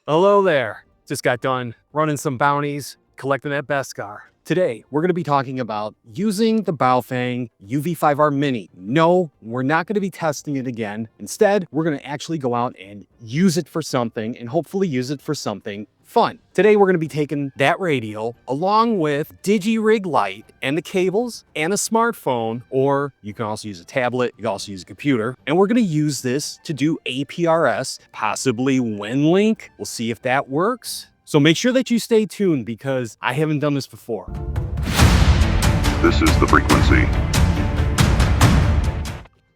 Hello there. Just got done running some bounties, collecting that Beskar. Today, we're going to be talking about using the Baofeng UV5R Mini. No, we're not going to be testing it again. Instead, we're going to actually go out and use it for something and hopefully use it for something fun. Today, we're going to be taking that radio along with DigiRig Lite and the cables and a smartphone, or you can also use a tablet, you can also use a computer. And we're going to use this to do APRS, possibly WinLink. We'll see if that works. So make sure that you stay tuned because I haven't done this before. This is the frequency.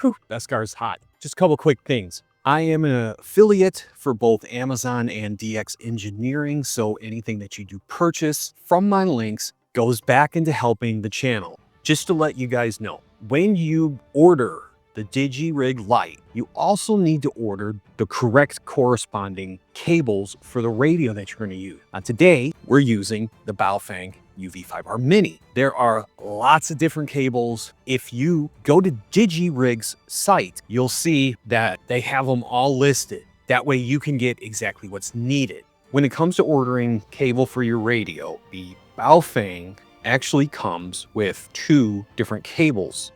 Whew, Beskar's hot. Just a couple quick things. I am an affiliate for both Amazon and DX Engineering, so anything that you do purchase from my links goes back into helping the channel. Just to let you guys know, when you order the DigiRig Lite, you also need to order the correct corresponding cables for the radio that you're going to use. Today, we're using the Baofeng UV5R Mini. There are lots of different cables. If you go to DigiRig's site, you'll see that they have them all listed. That way you can get exactly what's needed. When it comes to ordering cable for your radio, the Baofeng actually comes with two different cables.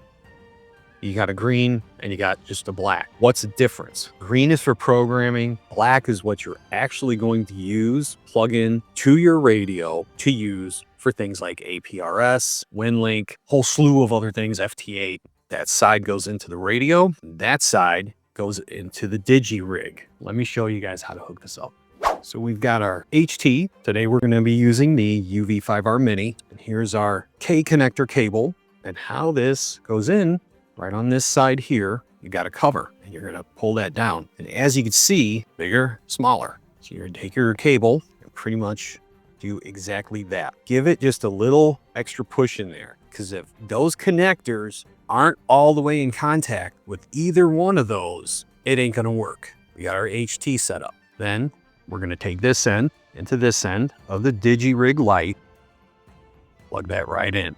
You got a green and you got just a black. What's the difference? Green is for programming. Black is what you're actually going to use, plug in to your radio to use for things like APRS, WinLink, whole slew of other things, FT8. That side goes into the radio. That side goes into the DigiRig. Let me show you guys how to hook this up. So we've got our HT. Today we're going to be using the UV5R Mini. And here's our K connector cable and how this goes in. Right on this side here, you got a cover and you're gonna pull that down. And as you can see, bigger, smaller. So you're gonna take your cable and pretty much do exactly that. Give it just a little extra push in there, because if those connectors aren't all the way in contact with either one of those, it ain't gonna work. We got our HT set up. Then we're gonna take this end into this end of the DigiRig Lite, plug that right in.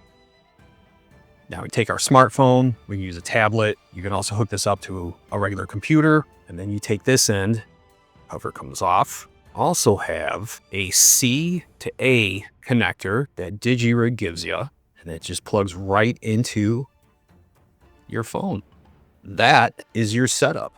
Now we take our smartphone, we can use a tablet. You can also hook this up to a regular computer. And then you take this end, cover comes off. Also have a C to A connector that DigiRig gives you. And it just plugs right into your phone. That is your setup.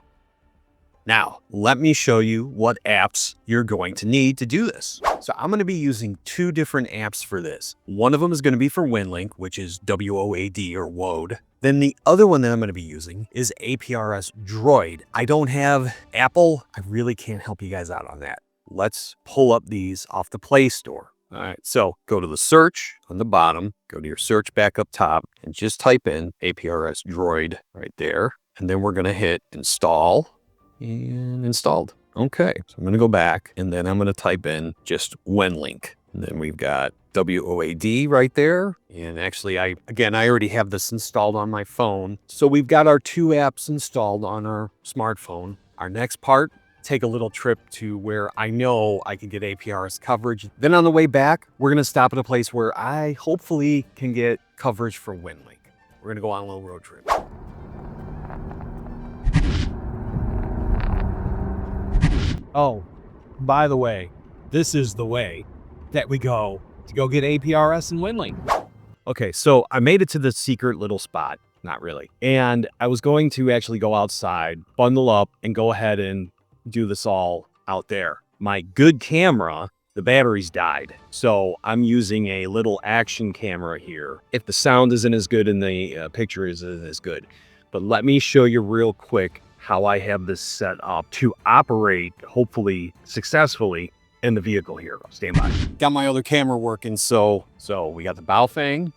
Now, let me show you what apps you're going to need to do this. So I'm going to be using two different apps for this. One of them is going to be for WinLink, which is WOAD or WOAD. Then the other one that I'm going to be using is APRSdroid. I don't have Apple. I really can't help you guys out on that. Let's pull up these off the Play Store. All right, so go to the search on the bottom, go to your search back up top, and just type in APRSdroid right there. And then we're going to hit install. And installed. Okay, so I'm going to go back and then I'm going to type in just WinLink. And then we've got WOAD right there. And actually, I already have this installed on my phone. So we've got our two apps installed on our smartphone. Our next part, take a little trip to where I know I can get APRS coverage. Then on the way back, we're going to stop at a place where I hopefully can get coverage for WinLink. We're going to go on a little road trip. Oh, by the way, this is the way that we go to go get APRS and WinLink. Okay, so I made it to this secret little spot. Not really. And I was going to actually go outside, bundle up, and go ahead and do this all out there. My good camera, the batteries died. So I'm using a little action camera here. If the sound isn't as good and the picture isn't as good. But let me show you real quick how I have this set up to operate, hopefully successfully, in the vehicle here. Stand by. Got my other camera working, so we got the Baofeng,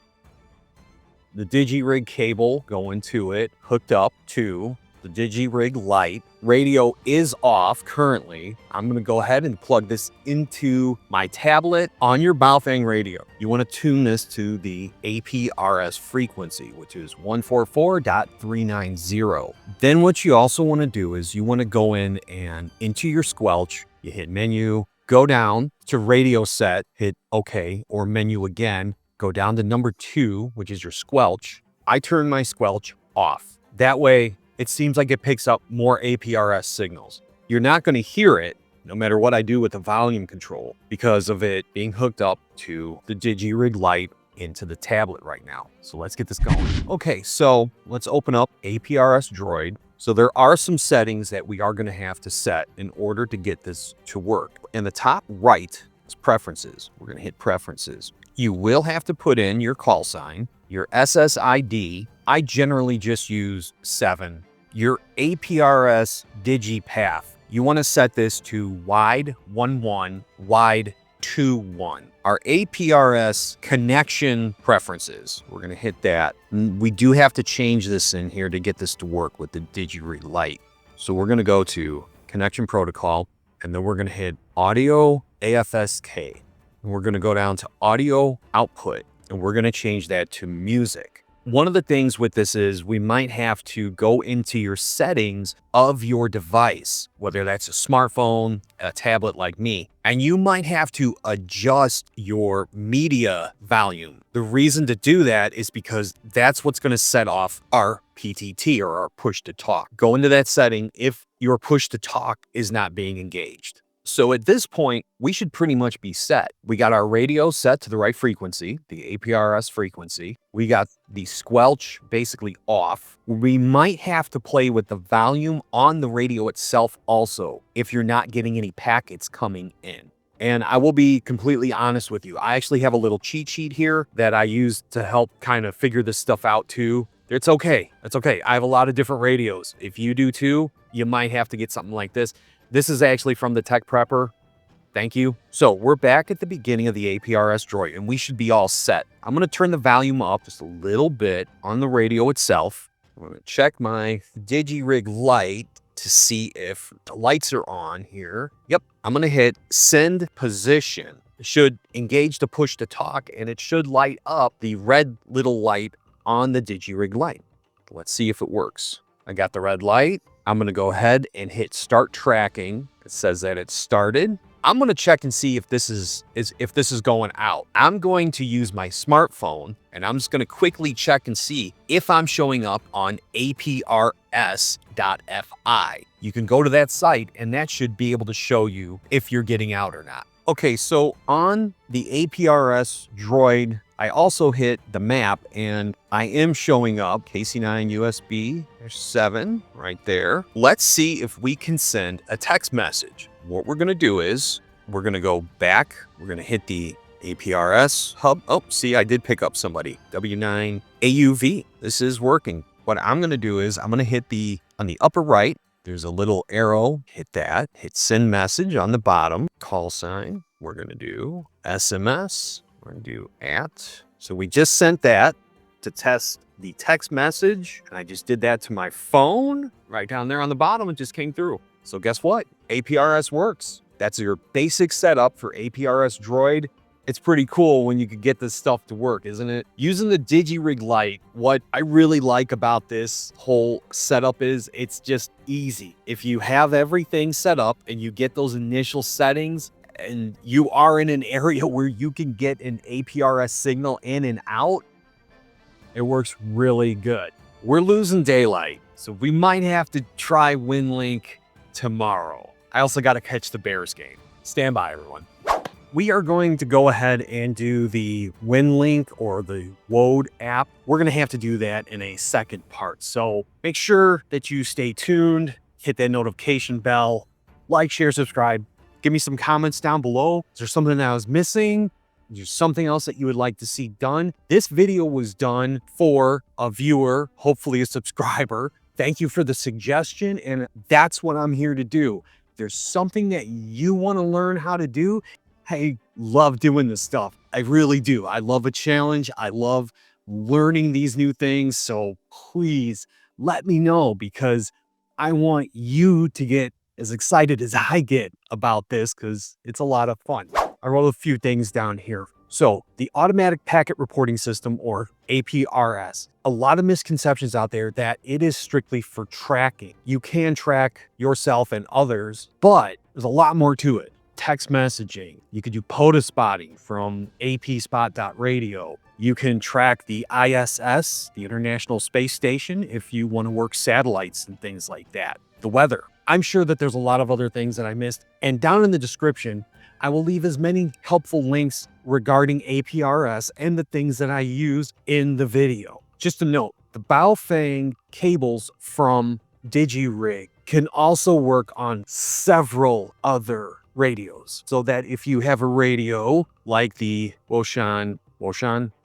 the DigiRig cable going to it, hooked up to the DigiRig Lite. Radio is off currently. I'm gonna go ahead and plug this into my tablet on your Baofeng radio. You wanna tune this to the APRS frequency, which is 144.390. Then what you also wanna do is you wanna go in and into your squelch, you hit menu, go down to radio set, hit OK, or menu again, go down to number 2, which is your squelch. I turn my squelch off. That way, it seems like it picks up more APRS signals. You're not going to hear it, no matter what I do with the volume control, because of it being hooked up to the DigiRig Lite into the tablet right now. So let's get this going. Okay, so let's open up APRSdroid. So there are some settings that we are going to have to set in order to get this to work. In the top right is preferences. We're going to hit preferences. You will have to put in your call sign, your SSID. I generally just use 7. Your APRS DigiPath. You want to set this to wide 11, wide 21. Our APRS connection preferences, we're going to hit that. We do have to change this in here to get this to work with the DigiRig Lite. So we're going to go to connection protocol, and then we're going to hit audio AFSK. And we're going to go down to audio output, and we're going to change that to music. One of the things with this is we might have to go into your settings of your device, whether that's a smartphone, a tablet like me, and you might have to adjust your media volume. The reason to do that is because that's what's going to set off our PTT, or our push to talk. Go into that setting if your push to talk is not being engaged. So at this point, we should pretty much be set. We got our radio set to the right frequency, the APRS frequency. We got the squelch basically off. We might have to play with the volume on the radio itself also, if you're not getting any packets coming in. And I will be completely honest with you. I actually have a little cheat sheet here that I use to help kind of figure this stuff out too. It's okay. It's okay. I have a lot of different radios. If you do too, you might have to get something like this. This is actually from the Tech Prepper. Thank you. So we're back at the beginning of the APRSdroid, and we should be all set. I'm going to turn the volume up just a little bit on the radio itself. I'm going to check my DigiRig Lite to see if the lights are on here. Yep. I'm going to hit send position. It should engage the push to talk, and it should light up the red little light on the DigiRig Lite. Let's see if it works. I got the red light. I'm going to go ahead and hit start tracking. It says that it's started. I'm going to check and see if this is going out. I'm going to use my smartphone, and I'm just going to quickly check and see if I'm showing up on APRS.fi. You can go to that site, and that should be able to show you if you're getting out or not. Okay, so on the APRSdroid, I also hit the map, and I am showing up KC9 USB. There's 7 right there. Let's see if we can send a text message. What we're going to do is we're going to go back. We're going to hit the APRS hub. Oh, see, I did pick up somebody. W9 AUV. This is working. What I'm going to do is I'm going to hit on the upper right. There's a little arrow. Hit that. Hit send message on the bottom. Call sign. We're going to do SMS. We're going to do @ So we just sent that to test the text message. And I just did that to my phone. Right down there on the bottom, it just came through. So guess what? APRS works. That's your basic setup for APRSdroid. It's pretty cool when you could get this stuff to work, isn't it? Using the DigiRig Lite, what I really like about this whole setup is it's just easy. If you have everything set up and you get those initial settings, and you are in an area where you can get an APRS signal in and out, it works really good. We're losing daylight, so we might have to try WinLink tomorrow. I also got to catch the Bears game. Stand by, everyone. We are going to go ahead and do the WinLink or the WOD app. We're going to have to do that in a second part. So make sure that you stay tuned, hit that notification bell, like, share, subscribe. Give me some comments down below. Is there something that I was missing? Is there something else that you would like to see done? This video was done for a viewer, hopefully a subscriber. Thank you for the suggestion, and that's what I'm here to do. If there's something that you want to learn how to do, I love doing this stuff. I really do. I love a challenge. I love learning these new things. So please let me know, because I want you to get as excited as I get about this, because it's a lot of fun. I wrote a few things down here. So the automatic packet reporting system, or APRS, a lot of misconceptions out there that it is strictly for tracking. You can track yourself and others, but there's a lot more to it. Text messaging. You could do POTA spotting from apspot.radio. You can track the ISS, the International Space Station, if you want to work satellites and things like that. The weather. I'm sure that there's a lot of other things that I missed. And down in the description, I will leave as many helpful links regarding APRS and the things that I use in the video. Just a note, the Baofeng cables from DigiRig can also work on several other radios. So that if you have a radio like the Woshan, how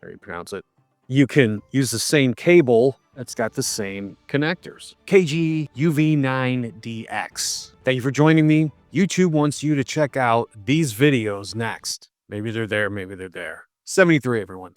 do you pronounce it? You can use the same cable that's got the same connectors. KG UV9DX. Thank you for joining me. YouTube wants you to check out these videos next. Maybe they're there, maybe they're there. 73, everyone.